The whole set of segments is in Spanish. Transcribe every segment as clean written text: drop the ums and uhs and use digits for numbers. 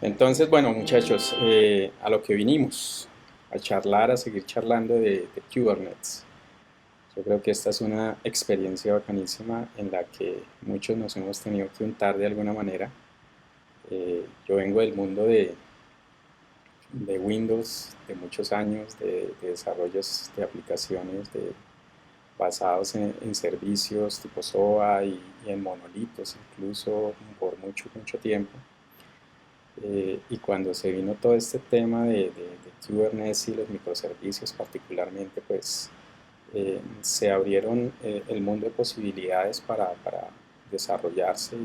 Entonces, bueno, muchachos, a lo que vinimos, a charlar, a seguir charlando de Kubernetes. Yo creo que esta es una experiencia bacanísima en la que muchos nos hemos tenido que untar de alguna manera. Yo vengo del mundo de Windows, de muchos años, de desarrollos de aplicaciones basados en servicios tipo SOA y en monolitos, incluso por mucho, mucho tiempo. Y cuando se vino todo este tema de Kubernetes y los microservicios particularmente, pues se abrieron el mundo de posibilidades para desarrollarse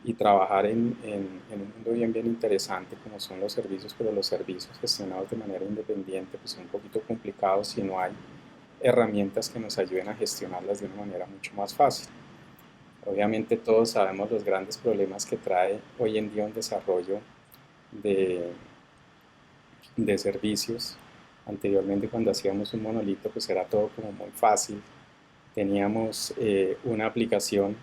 y trabajar en un mundo bien, bien interesante como son los servicios, pero los servicios gestionados de manera independiente pues son un poquito complicados si no hay herramientas que nos ayuden a gestionarlas de una manera mucho más fácil. Obviamente todos sabemos los grandes problemas que trae hoy en día un desarrollo de, de servicios. Anteriormente cuando hacíamos un monolito pues era todo como muy fácil. Teníamos una aplicación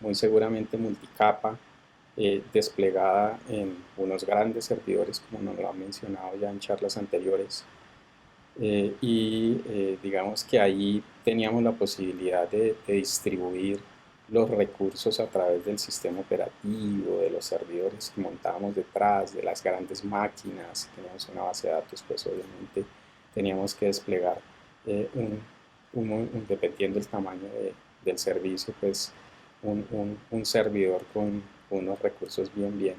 muy seguramente multicapa desplegada en unos grandes servidores como nos lo han mencionado ya en charlas anteriores. Digamos que ahí teníamos la posibilidad de distribuir los recursos a través del sistema operativo, de los servidores que montábamos detrás, de las grandes máquinas. Si teníamos una base de datos, pues obviamente teníamos que desplegar dependiendo del tamaño del servicio, pues un servidor con unos recursos bien, bien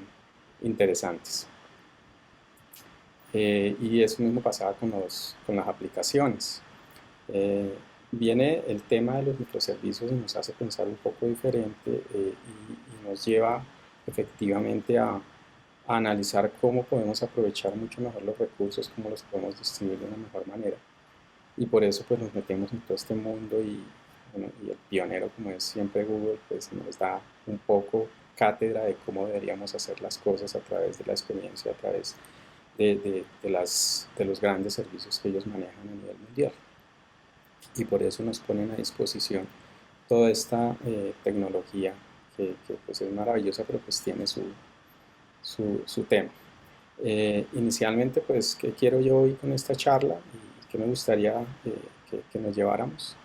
interesantes. Y eso mismo pasaba con las aplicaciones. Eh, Viene el tema de los microservicios y nos hace pensar un poco diferente y nos lleva efectivamente a analizar cómo podemos aprovechar mucho mejor los recursos, cómo los podemos distribuir de una mejor manera. Y por eso pues nos metemos en todo este mundo bueno, y el pionero como es siempre Google pues nos da un poco cátedra de cómo deberíamos hacer las cosas a través de la experiencia, a través de los grandes servicios que ellos manejan a nivel mundial. Y por eso nos ponen a disposición toda esta tecnología que, pues es maravillosa, pero pues tiene su tema. Inicialmente, pues, ¿qué quiero yo hoy con esta charla y qué me gustaría que nos lleváramos?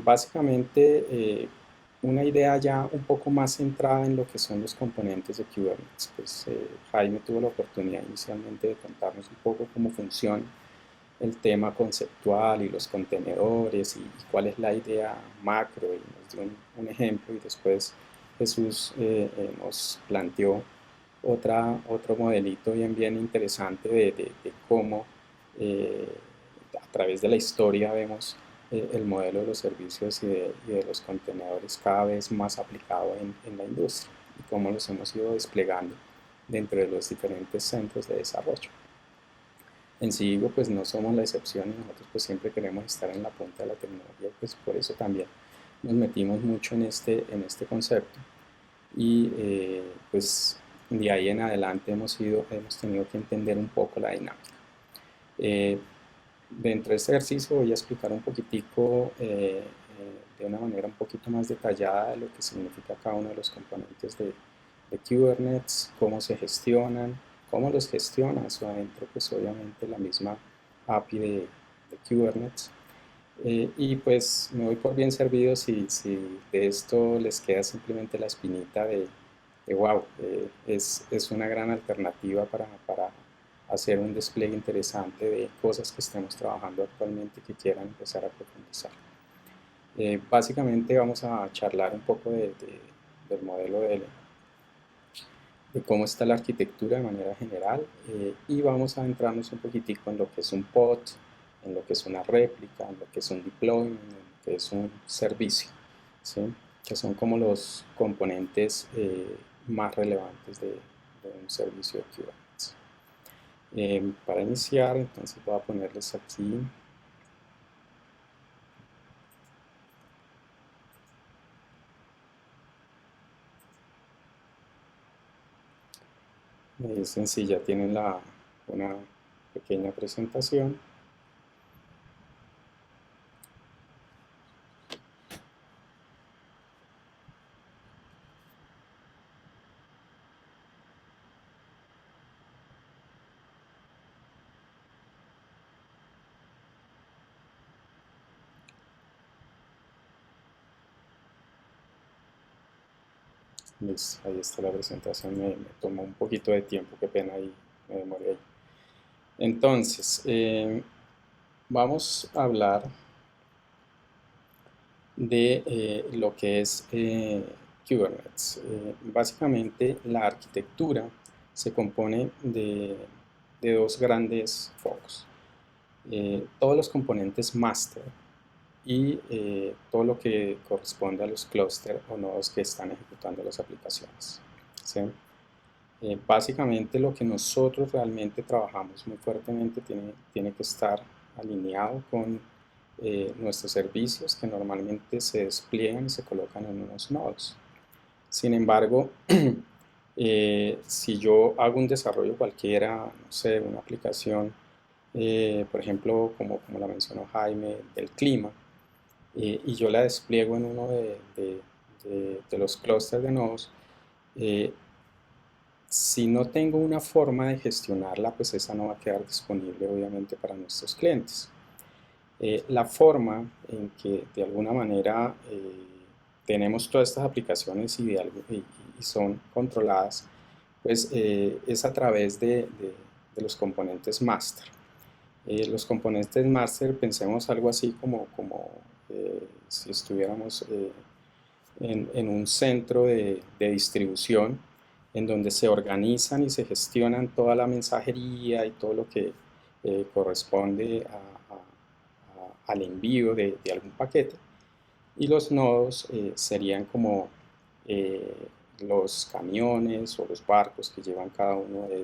Básicamente, una idea ya un poco más centrada en lo que son los componentes de Kubernetes. Pues Jaime tuvo la oportunidad inicialmente de contarnos un poco cómo funciona el tema conceptual y los contenedores y cuál es la idea macro y nos dio un ejemplo y después Jesús nos planteó otro modelito bien, bien interesante de cómo eh, a través de la historia vemos el modelo de los servicios y de los contenedores cada vez más aplicado en la industria y cómo los hemos ido desplegando dentro de los diferentes centros de desarrollo. En Sigo pues no somos la excepción y nosotros pues siempre queremos estar en la punta de la tecnología, pues por eso también nos metimos mucho en este concepto y pues de ahí en adelante hemos tenido que entender un poco la dinámica. Eh, Dentro de este ejercicio voy a explicar un poquitico de una manera un poquito más detallada de lo que significa cada uno de los componentes de Kubernetes, cómo se gestionan, cómo los gestiona eso adentro, pues obviamente la misma API de Kubernetes. Y pues me voy por bien servido si de esto les queda simplemente la espinita de wow, es una gran alternativa para hacer un despliegue interesante de cosas que estemos trabajando actualmente y que quieran empezar a profundizar. Básicamente vamos a charlar un poco del modelo de cómo está la arquitectura de manera general y vamos a entrarnos un poquitico en lo que es un pod, en lo que es una réplica, en lo que es un deployment, en lo que es un servicio, ¿sí? Que son como los componentes más relevantes de un servicio de Kubernetes. Para iniciar, entonces voy a ponerles aquí. Me dicen si ya tienen una pequeña presentación. Listo, ahí está la presentación, me tomó un poquito de tiempo, qué pena ahí, me demoré ahí. Entonces, vamos a hablar de lo que es Kubernetes. Básicamente, la arquitectura se compone de dos grandes focos. Todos los componentes master y todo lo que corresponde a los clústeres o nodos que están ejecutando las aplicaciones. ¿Sí? Básicamente lo que nosotros realmente trabajamos muy fuertemente tiene que estar alineado con nuestros servicios que normalmente se despliegan y se colocan en unos nodos. Sin embargo, si yo hago un desarrollo cualquiera, no sé, una aplicación, por ejemplo, como la mencionó Jaime, del clima, y yo la despliego en uno de los clústeres de nodos, eh, si no tengo una forma de gestionarla, pues esa no va a quedar disponible obviamente para nuestros clientes. La forma en que de alguna manera tenemos todas estas aplicaciones y son controladas, pues es a través de los componentes master. Los componentes master, pensemos algo así como si estuviéramos en un centro de distribución en donde se organizan y se gestionan toda la mensajería y todo lo que corresponde al envío de algún paquete. Y los nodos serían como eh, los camiones o los barcos que llevan cada uno de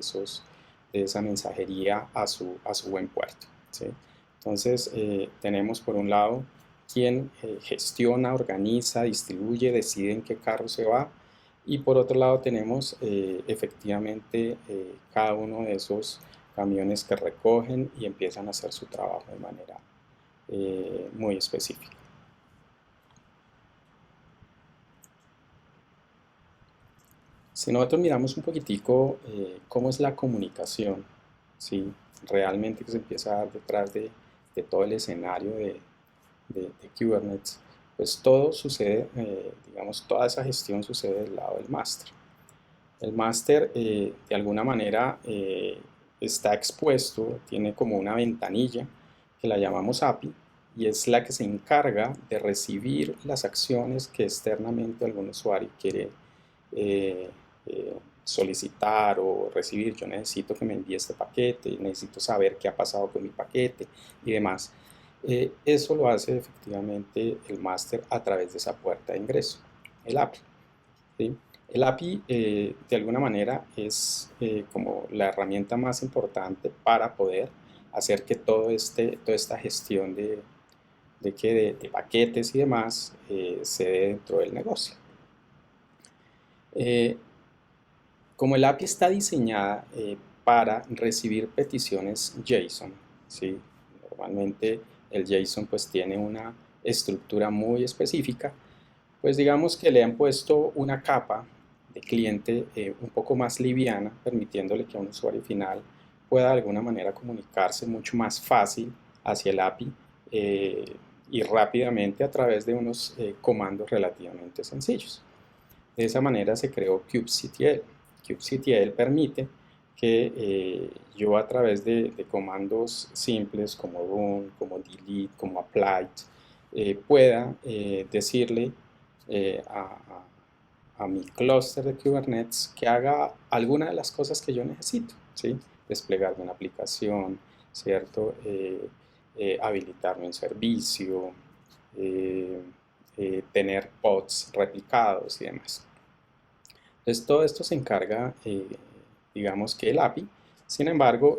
esa mensajería a su buen puerto. ¿Sí? Entonces, tenemos por un lado quien gestiona, organiza, distribuye, decide en qué carro se va. Y por otro lado tenemos efectivamente cada uno de esos camiones que recogen y empiezan a hacer su trabajo de manera muy específica. Si nosotros miramos un poquitico cómo es la comunicación, ¿sí? Realmente que se empieza a dar detrás de todo el escenario de Kubernetes, pues todo sucede, digamos, toda esa gestión sucede del lado del máster. El máster de alguna manera está expuesto, tiene como una ventanilla que la llamamos API y es la que se encarga de recibir las acciones que externamente algún usuario quiere eh, solicitar o recibir. Yo necesito que me envíe este paquete, necesito saber qué ha pasado con mi paquete y demás. Eso lo hace efectivamente el máster a través de esa puerta de ingreso, el API. ¿Sí? El API de alguna manera es como la herramienta más importante para poder hacer que toda esta gestión de paquetes y demás se dé dentro del negocio. Eh, Como el API está diseñada para recibir peticiones JSON, ¿sí? Normalmente el JSON pues tiene una estructura muy específica, pues digamos que le han puesto una capa de cliente un poco más liviana, permitiéndole que un usuario final pueda de alguna manera comunicarse mucho más fácil hacia el API y rápidamente a través de unos comandos relativamente sencillos. De esa manera se creó kubectl. Kubectl permite que yo a través de comandos simples como run, como delete, como apply, pueda decirle a mi clúster de Kubernetes que haga alguna de las cosas que yo necesito, ¿sí? Desplegarme una aplicación, ¿cierto? Habilitarme un servicio, eh, tener pods replicados y demás. Entonces todo esto se encarga, digamos que el API. Sin embargo,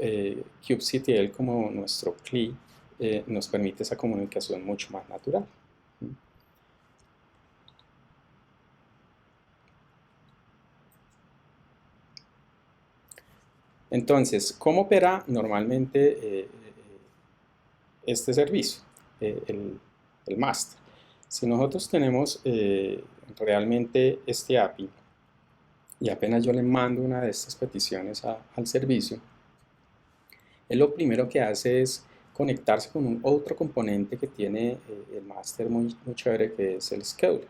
kubectl como nuestro CLI nos permite esa comunicación mucho más natural. Entonces, ¿cómo opera normalmente este servicio, el master? Si nosotros tenemos realmente este API y apenas yo le mando una de estas peticiones al servicio, él lo primero que hace es conectarse con un otro componente que tiene el master muy chévere, que es el scheduler.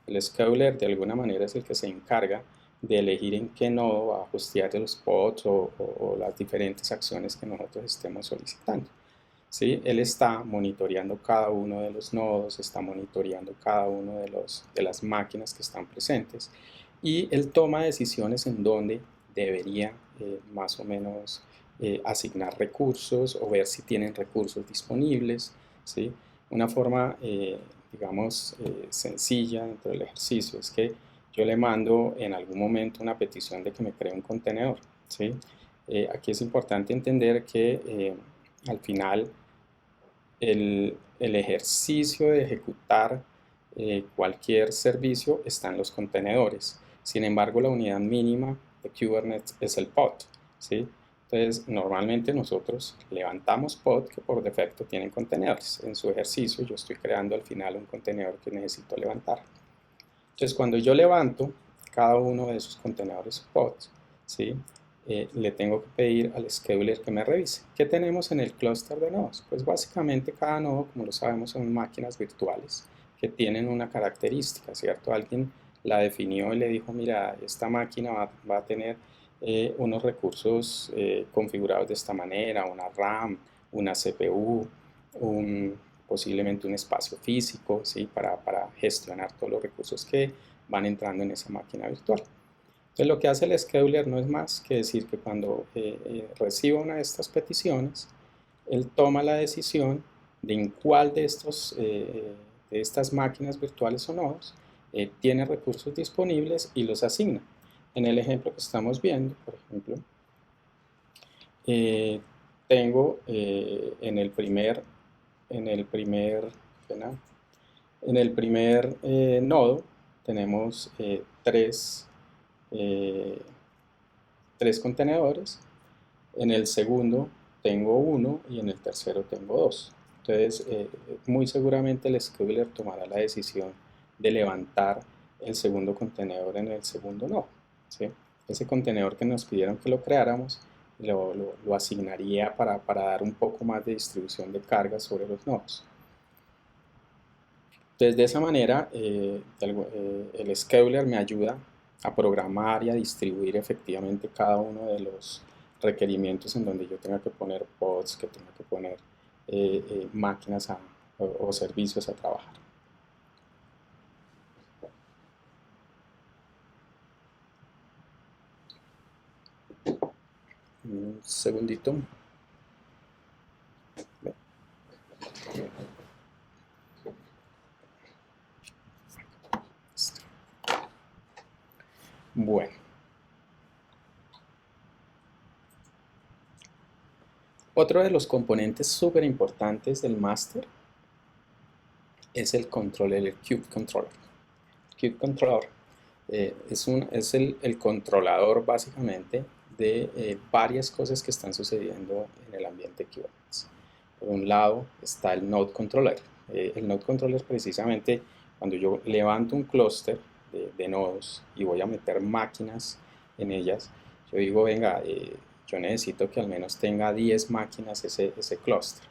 El scheduler de alguna manera es el que se encarga de elegir en qué nodo va a hostear los pods o las diferentes acciones que nosotros estemos solicitando. ¿Sí? Él está monitoreando cada uno de los nodos, está monitoreando cada uno de las máquinas que están presentes y él toma decisiones en donde debería más o menos asignar recursos o ver si tienen recursos disponibles, ¿sí? Una forma, digamos, sencilla dentro del ejercicio es que yo le mando en algún momento una petición de que me cree un contenedor, ¿sí? Aquí es importante entender que al final el ejercicio de ejecutar cualquier servicio está en los contenedores. Sin embargo, la unidad mínima de Kubernetes es el pod, ¿sí? Entonces, normalmente nosotros levantamos pod que por defecto tienen contenedores. En su ejercicio yo estoy creando al final un contenedor que necesito levantar. Entonces, cuando yo levanto cada uno de esos contenedores pods, ¿sí? Le tengo que pedir al scheduler que me revise. ¿Qué tenemos en el clúster de nodos? Pues básicamente cada nodo, como lo sabemos, son máquinas virtuales que tienen una característica, ¿cierto? Alguien la definió y le dijo, mira, esta máquina va a tener unos recursos configurados de esta manera, una RAM, una CPU, posiblemente un espacio físico, ¿sí? Para gestionar todos los recursos que van entrando en esa máquina virtual. Entonces lo que hace el scheduler no es más que decir que cuando reciba una de estas peticiones, él toma la decisión de en cuál de estas máquinas virtuales o nodos tiene recursos disponibles y los asigna. En el ejemplo que estamos viendo, por ejemplo, tengo en el primer nodo tenemos tres contenedores, en el segundo tengo uno y en el tercero tengo dos. Entonces, muy seguramente el scheduler tomará la decisión de levantar el segundo contenedor en el segundo nodo, ¿sí? Ese contenedor que nos pidieron que lo creáramos lo asignaría para dar un poco más de distribución de carga sobre los nodos. Entonces, de esa manera, el scheduler me ayuda a programar y a distribuir efectivamente cada uno de los requerimientos en donde yo tenga que poner pods, que tenga que poner máquinas o servicios a trabajar. Un segundito. Bueno. Otro de los componentes súper importantes del master es el controller, el Kube Controller. El Kube Controller es el controlador básicamente de varias cosas que están sucediendo en el ambiente Kubernetes. Por un lado está el Node Controller. El Node Controller precisamente cuando yo levanto un clúster de nodos y voy a meter máquinas en ellas, yo digo, venga, yo necesito que al menos tenga 10 máquinas ese clúster.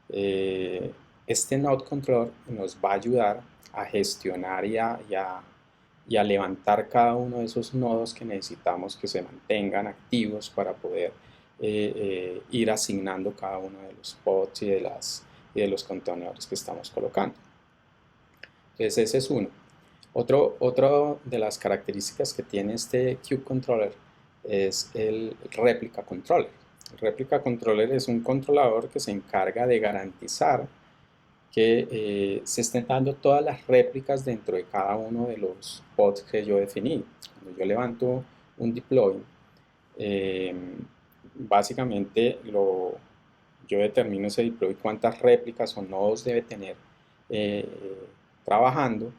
Este Node Controller nos va a ayudar a gestionar y a levantar cada uno de esos nodos que necesitamos que se mantengan activos para poder ir asignando cada uno de los pods y de los contenedores que estamos colocando. Entonces ese es uno. Otro de las características que tiene este Kube Controller es el Replica Controller. El Replica Controller es un controlador que se encarga de garantizar que se estén dando todas las réplicas dentro de cada uno de los pods que yo definí. Cuando yo levanto un deploy, básicamente yo determino ese deploy cuántas réplicas o nodos debe tener trabajando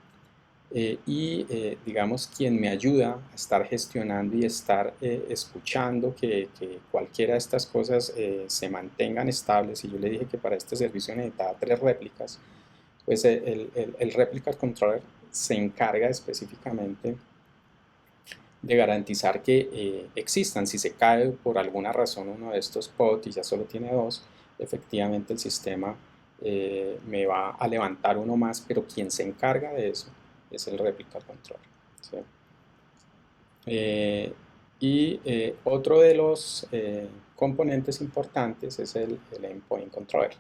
digamos quien me ayuda a estar gestionando y estar escuchando que cualquiera de estas cosas se mantengan estables. Y yo le dije que para este servicio necesitaba 3 réplicas, pues el Replica Controller se encarga específicamente de garantizar que existan. Si se cae por alguna razón uno de estos pods y ya solo tiene 2, efectivamente el sistema me va a levantar uno más, pero quien se encarga de eso es el replica controller, ¿sí? Otro de los componentes importantes es el endpoint controller,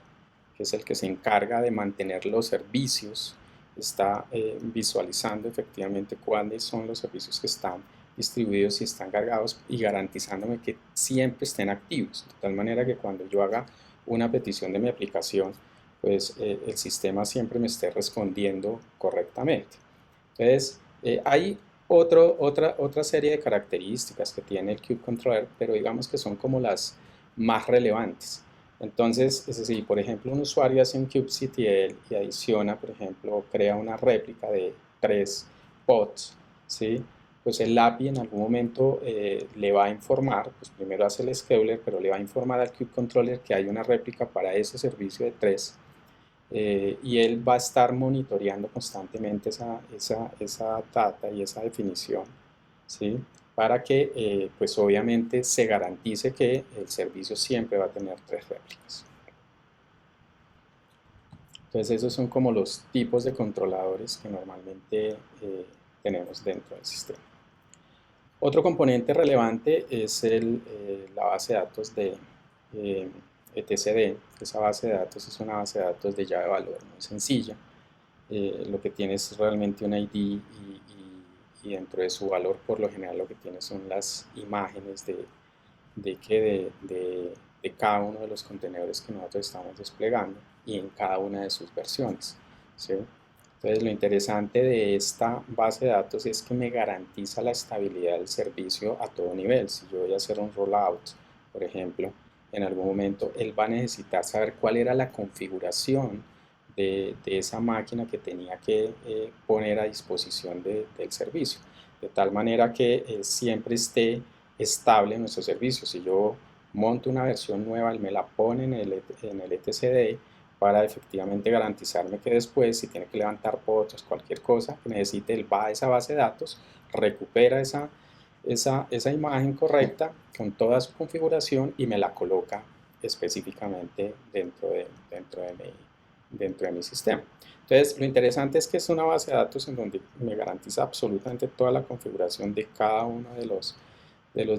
que es el que se encarga de mantener los servicios, está visualizando efectivamente cuáles son los servicios que están distribuidos y están cargados y garantizándome que siempre estén activos, de tal manera que cuando yo haga una petición de mi aplicación, pues el sistema siempre me esté respondiendo correctamente. Entonces, hay otra serie de características que tiene el Kube Controller, pero digamos que son como las más relevantes. Entonces, es decir, por ejemplo, un usuario hace un kubectl y adiciona, por ejemplo, crea una réplica de 3 pods, ¿sí? Pues el API en algún momento le va a informar, pues primero hace el scheduler, pero le va a informar al Kube Controller que hay una réplica para ese servicio de 3 y él va a estar monitoreando constantemente esa data y esa definición, ¿sí? Para que pues obviamente se garantice que el servicio siempre va a tener 3 réplicas. Entonces esos son como los tipos de controladores que normalmente tenemos dentro del sistema. Otro componente relevante es la base de datos de etcd. Esa base de datos es una base de datos de llave de valor muy sencilla. Lo que tiene es realmente un ID y dentro de su valor por lo general lo que tiene son las imágenes de cada uno de los contenedores que nosotros estamos desplegando y en cada una de sus versiones, ¿sí? Entonces lo interesante de esta base de datos es que me garantiza la estabilidad del servicio a todo nivel. Si yo voy a hacer un rollout, por ejemplo, en algún momento él va a necesitar saber cuál era la configuración de esa máquina que tenía que poner a disposición del servicio, de tal manera que siempre esté estable en nuestro servicio. Si yo monto una versión nueva, él me la pone en el etcd para efectivamente garantizarme que después, si tiene que levantar pods, cualquier cosa que necesite, él va a esa base de datos, recupera esa imagen correcta con toda su configuración y me la coloca específicamente dentro de mi sistema. Entonces, lo interesante es que es una base de datos en donde me garantiza absolutamente toda la configuración de cada uno de los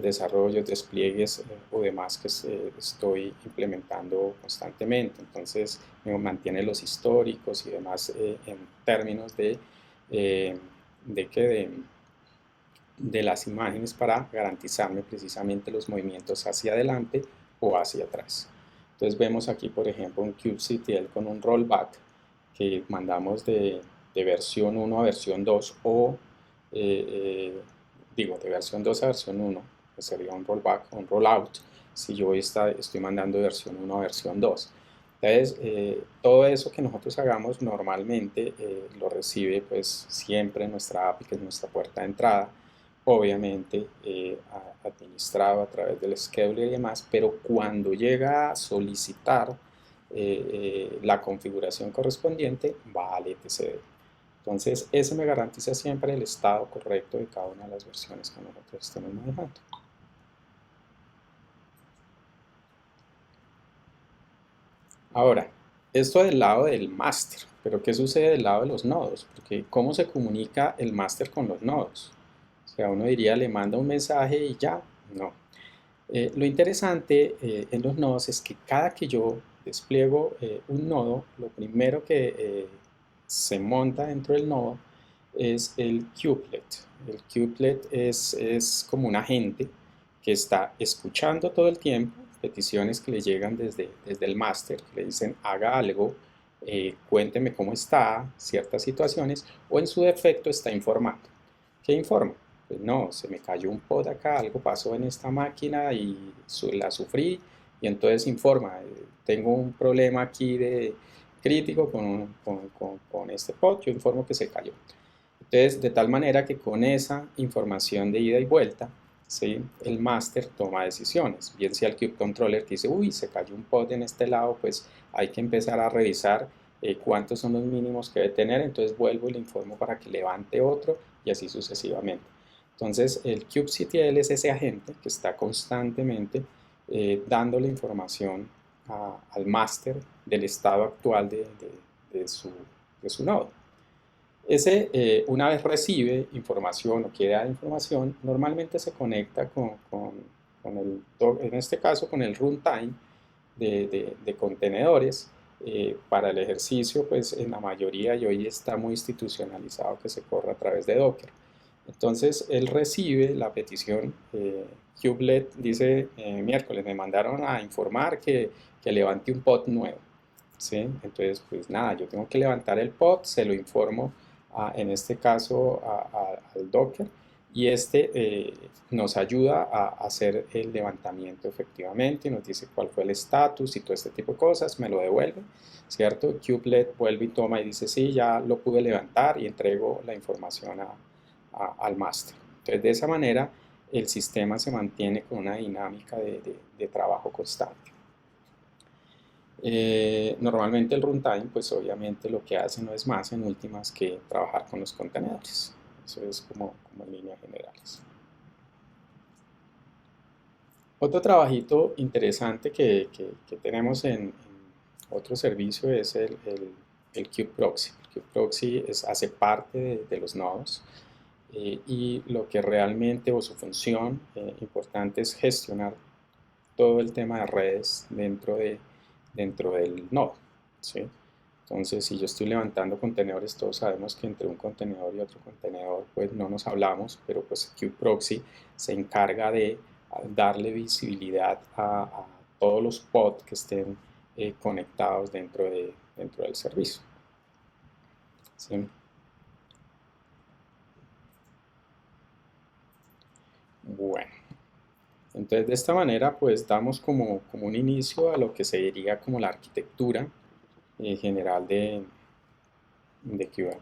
desarrollos, despliegues o demás que estoy implementando constantemente. Entonces, me mantiene los históricos y demás en términos eh, de las imágenes para garantizarme precisamente los movimientos hacia adelante o hacia atrás. Entonces vemos aquí, por ejemplo, un kubectl con un rollback que mandamos de versión 1 a versión 2 o de versión 2 a versión 1, que sería un rollback o un rollout si yo estoy mandando de versión 1 a versión 2. Entonces, todo eso que nosotros hagamos normalmente lo recibe pues siempre nuestra API, que es nuestra puerta de entrada, obviamente administrado a través del scheduler y demás, pero cuando llega a solicitar la configuración correspondiente va al etcd. Entonces, ese me garantiza siempre el estado correcto de cada una de las versiones que nosotros estemos manejando. Ahora, esto del lado del máster, pero ¿qué sucede del lado de los nodos? Porque ¿cómo se comunica el máster con los nodos? O sea, uno diría, le manda un mensaje y ya. No. Lo interesante en los nodos es que cada que yo despliego un nodo, lo primero que se monta dentro del nodo es el kubelet. El kubelet es como un agente que está escuchando todo el tiempo peticiones que le llegan desde el máster, que le dicen haga algo, cuénteme cómo está, ciertas situaciones, o en su defecto está informando. ¿Qué informa? Pues no, se me cayó un pod acá, algo pasó en esta máquina y la sufrí y entonces informa, tengo un problema aquí de crítico con este pod, yo informo que se cayó. Entonces, de tal manera que con esa información de ida y vuelta, ¿sí? El máster toma decisiones, bien sea el Kube Controller que dice, uy, se cayó un pod en este lado, pues hay que empezar a revisar cuántos son los mínimos que debe tener, entonces vuelvo y le informo para que levante otro y así sucesivamente. Entonces, el kubectl es ese agente que está constantemente dándole información al máster del estado actual de su nodo. Una vez recibe información o quiere dar información, normalmente se conecta en este caso, con el runtime de contenedores. Para el ejercicio, pues en la mayoría y hoy está muy institucionalizado que se corre a través de Docker. Entonces él recibe la petición, kubelet dice, miércoles me mandaron a informar que levante un pod nuevo, ¿sí? Entonces pues nada, yo tengo que levantar el pod, se lo informo en este caso al Docker, y nos ayuda a hacer el levantamiento efectivamente, nos dice cuál fue el estatus y todo este tipo de cosas, me lo devuelve, ¿cierto? Kubelet vuelve y toma y dice, sí, ya lo pude levantar, y entrego la información al máster. Entonces, de esa manera, el sistema se mantiene con una dinámica de trabajo constante. Normalmente el runtime, pues obviamente lo que hace no es más en últimas que trabajar con los contenedores. Eso es como en líneas generales. Otro trabajito interesante que tenemos en otro servicio es el kubeproxy. El kubeproxy hace parte de los nodos, y lo que realmente, o su función importante, es gestionar todo el tema de redes dentro del nodo, ¿sí? Entonces, si yo estoy levantando contenedores, todos sabemos que entre un contenedor y otro contenedor pues no nos hablamos, pero pues kubeproxy se encarga de darle visibilidad a todos los pods que estén conectados dentro del servicio, ¿sí? Bueno, entonces de esta manera pues damos como un inicio a lo que sería como la arquitectura general de QA.